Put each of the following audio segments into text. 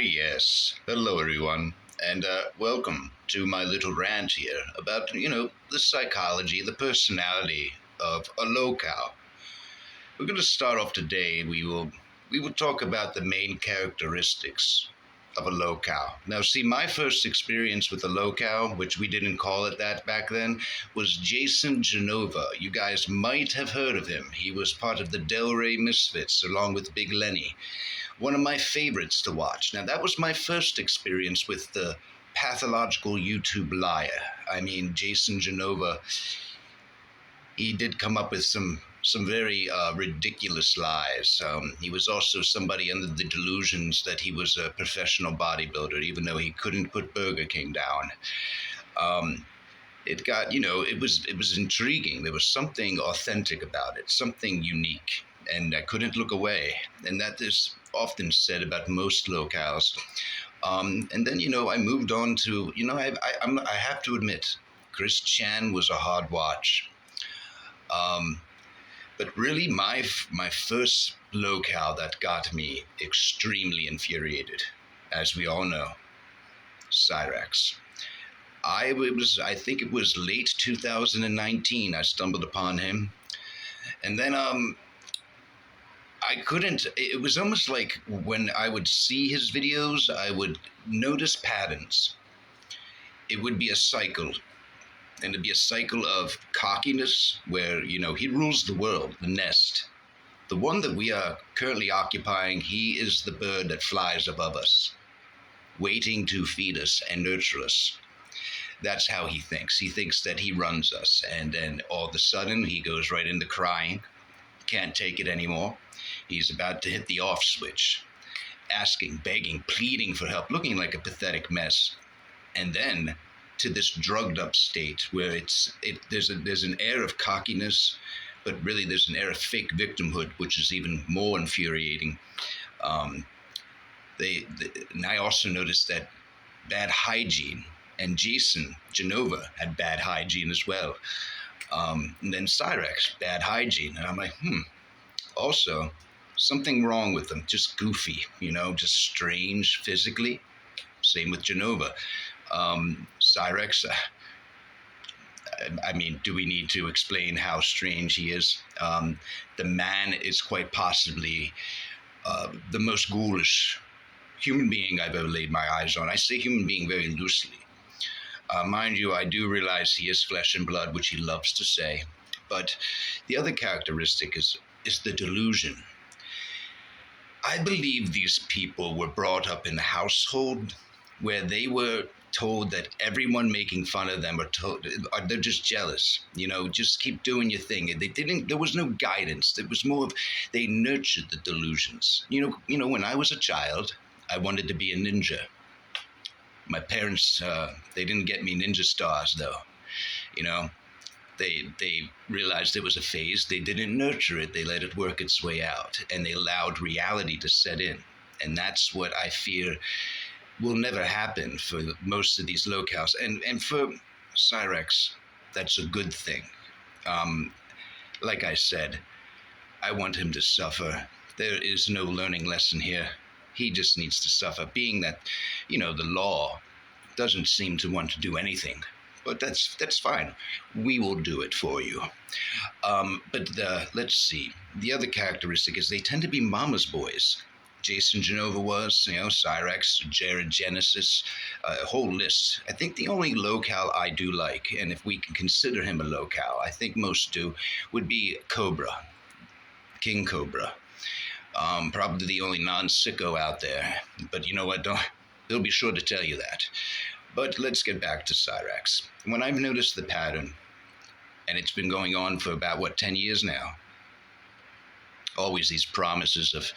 Yes. Hello, everyone, and welcome to my little rant here about, the psychology, the personality of a lolcow. We're going to start off today. We will talk about the main characteristics of a lolcow. Now, see, my first experience with a lolcow, which we didn't call it that back then, was Jason Genova. You guys might have heard of him. He was part of the Del Rey Misfits along with Big Lenny. One of my favorites to watch. Now, that was my first experience with the pathological YouTube liar. I mean, Jason Genova, he did come up with some very ridiculous lies. He was also somebody under the delusions that he was a professional bodybuilder, even though he couldn't put Burger King down. It got, it was intriguing. There was something authentic about it, something unique, and I couldn't look away. And that is often said about most lolcows. And then, I moved on to, I have to admit, Chris Chan was a hard watch. But really, my first lolcow that got me extremely infuriated, as we all know, Cyrax. I think it was late 2019 I stumbled upon him. And then it was almost like when I would see his videos, I would notice patterns. It would be a cycle. And it'd be a cycle of cockiness where, he rules the world, the nest. The one that we are currently occupying, he is the bird that flies above us, waiting to feed us and nurture us. That's how he thinks. He thinks that he runs us. And then all of a sudden, he goes right into crying. Can't take it anymore. He's about to hit the off switch, asking, begging, pleading for help, looking like a pathetic mess. And then to this drugged up state where there's an air of cockiness, but really there's an air of fake victimhood, which is even more infuriating. And I also noticed that bad hygiene, and Jason Genova had bad hygiene as well. And then Cyrax, bad hygiene. And I'm like, also, something wrong with them, just goofy, just strange physically. Same with Genova. Cyrax, I mean, do we need to explain how strange he is? The man is quite possibly the most ghoulish human being I've ever laid my eyes on. I say human being very loosely. Mind you, I do realize he is flesh and blood, which he loves to say. But the other characteristic is the delusion. I believe these people were brought up in a household where they were told that everyone making fun of them they're just jealous. Just keep doing your thing. There was no guidance. It was more of they nurtured the delusions. When I was a child, I wanted to be a ninja. My parents, they didn't get me ninja stars though. They realized it was a phase. They didn't nurture it. They let it work its way out, and they allowed reality to set in. And that's what I fear will never happen for most of these lolcows. And for Cyrax, that's a good thing. Like I said, I want him to suffer. There is no learning lesson here. He just needs to suffer, being that, the law doesn't seem to want to do anything. But that's fine. We will do it for you. But let's see. The other characteristic is they tend to be mama's boys. Jason Genova was, Cyrax, Jared Genesis, a whole list. I think the only lolcow I do like, and if we can consider him a lolcow, I think most do, would be Cobra, King Cobra. Probably the only non-sicko out there. But you know what? He'll be sure to tell you that. But let's get back to Cyrax. When I've noticed the pattern, and it's been going on for about, 10 years now, always these promises of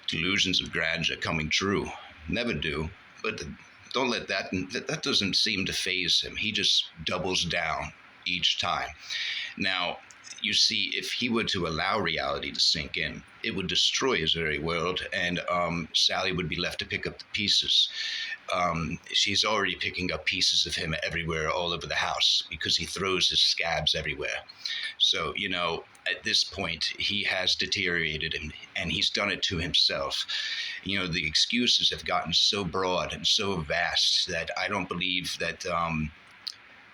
delusions of grandeur coming true. Never do, but don't let that doesn't seem to faze him. He just doubles down each time. Now, you see, if he were to allow reality to sink in, it would destroy his very world, and Sally would be left to pick up the pieces. She's already picking up pieces of him everywhere, all over the house, because he throws his scabs everywhere. So, at this point, he has deteriorated, and he's done it to himself. The excuses have gotten so broad and so vast that I don't believe that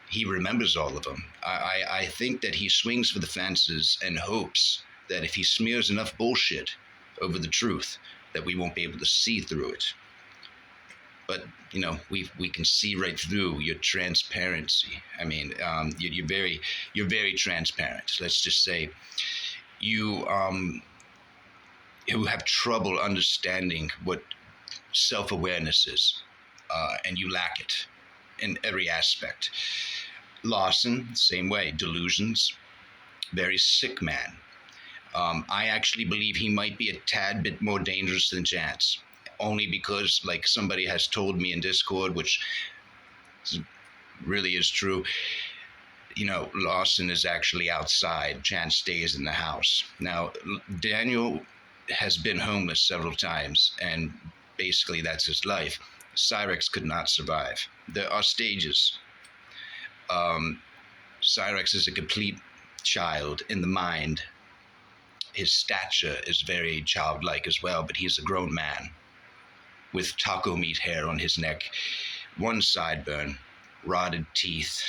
he remembers all of them. I think that he swings for the fences and hopes that if he smears enough bullshit over the truth, that we won't be able to see through it. But we can see right through your transparency. I mean, you're very transparent. Let's just say you have trouble understanding what self-awareness is, and you lack it in every aspect. Lawson, same way. Delusions, very sick man. I actually believe he might be a tad bit more dangerous than Chance, only because, like somebody has told me in Discord, which really is true, Lawson is actually outside. Chance stays in the house. Now, Daniel has been homeless several times, and basically that's his life. Cyrex could not survive. There are stages. Cyrex is a complete child in the mind. His stature is very childlike as well, but he's a grown man with taco meat hair on his neck, one sideburn, rotted teeth,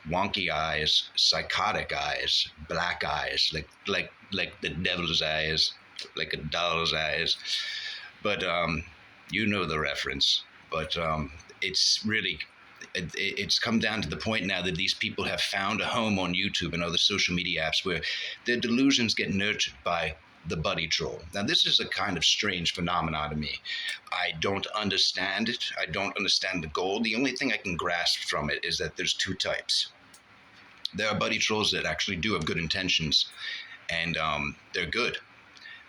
wonky eyes, psychotic eyes, black eyes, like the devil's eyes, like a doll's eyes. But you know the reference. But it's really, it's come down to the point now that these people have found a home on YouTube and other social media apps where their delusions get nurtured by the buddy troll. Now, this is a kind of strange phenomenon to me. I don't understand it. I don't understand the goal. The only thing I can grasp from it is that there's two types. There are buddy trolls that actually do have good intentions, and they're good.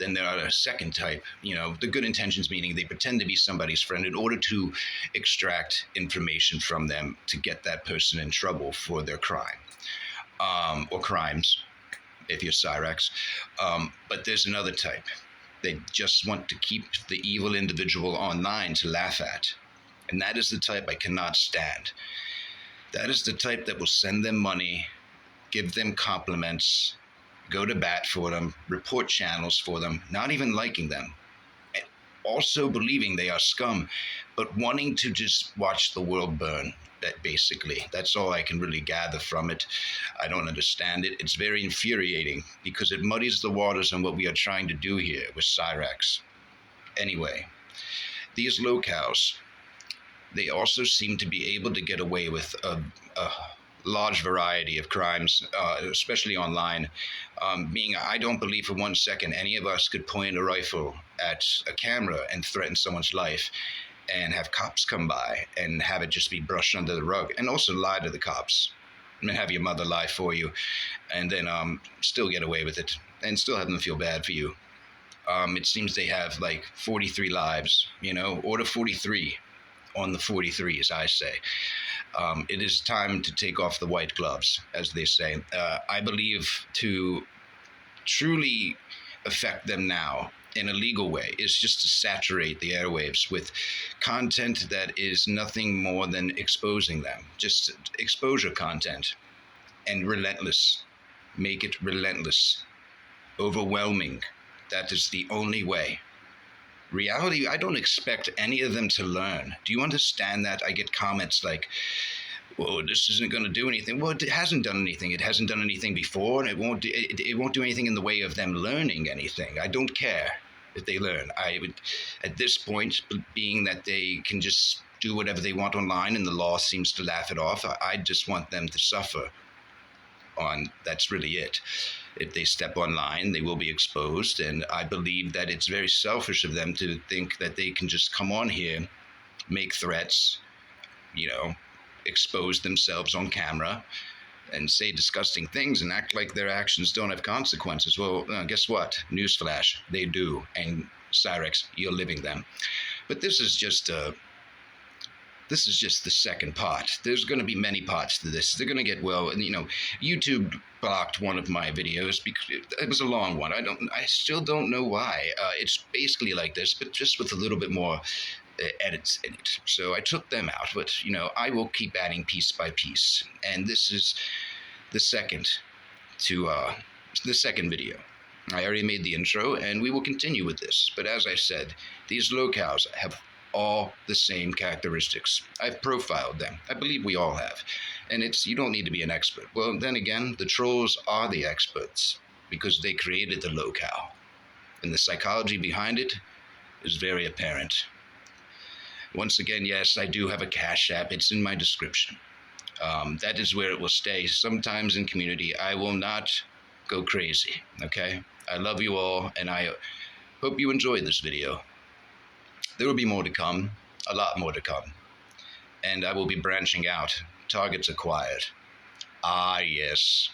Then there are a second type, the good intentions meaning they pretend to be somebody's friend in order to extract information from them to get that person in trouble for their crime, or crimes, if you're Cyrex. But there's another type. They just want to keep the evil individual online to laugh at. And that is the type I cannot stand. That is the type that will send them money, give them compliments, go to bat for them, report channels for them, not even liking them, and also believing they are scum, but wanting to just watch the world burn. That's all I can really gather from it. I don't understand it. It's very infuriating because it muddies the waters on what we are trying to do here with Cyrex. Anyway, these lolcows, they also seem to be able to get away with a large variety of crimes, especially online. I don't believe for 1 second any of us could point a rifle at a camera and threaten someone's life and have cops come by and have it just be brushed under the rug, and also lie to the cops and have your mother lie for you, and then still get away with it and still have them feel bad for you. It seems they have like 43 lives, order 43 on the 43, as I say. It is time to take off the white gloves, as they say. I believe to truly affect them now in a legal way is just to saturate the airwaves with content that is nothing more than exposing them, just exposure content, and relentless. Make it relentless, overwhelming. That is the only way. Reality, I don't expect any of them to learn. Do you understand that? I get comments like, well, this isn't going to do anything. Well, it hasn't done anything. It hasn't done anything before, and it won't do anything in the way of them learning anything. I don't care if they learn. I would, at this point, being that they can just do whatever they want online and the law seems to laugh it off, I just want them to suffer. That's really it. If they step online, they will be exposed, and I believe that it's very selfish of them to think that they can just come on here, make threats, expose themselves on camera, and say disgusting things and act like their actions don't have consequences. Well, guess what? Newsflash, they do. And Cyrex, you're living them. But this is just this is just the second part. There's going to be many parts to this. They're going to get, well, and YouTube blocked one of my videos because it was a long one. I still don't know why. It's basically like this, but just with a little bit more edits in it. So I took them out, but I will keep adding piece by piece. And this is the second video. I already made the intro, and we will continue with this. But as I said, these lolcows have all the same characteristics. I've profiled them. I believe we all have. And you don't need to be an expert. Well, then again, the trolls are the experts because they created the lolcow. And the psychology behind it is very apparent. Once again, yes, I do have a Cash App. It's in my description. That is where it will stay. Sometimes in community, I will not go crazy, okay? I love you all, and I hope you enjoyed this video. There will be more to come, a lot more to come. And I will be branching out. Targets acquired. Ah, yes.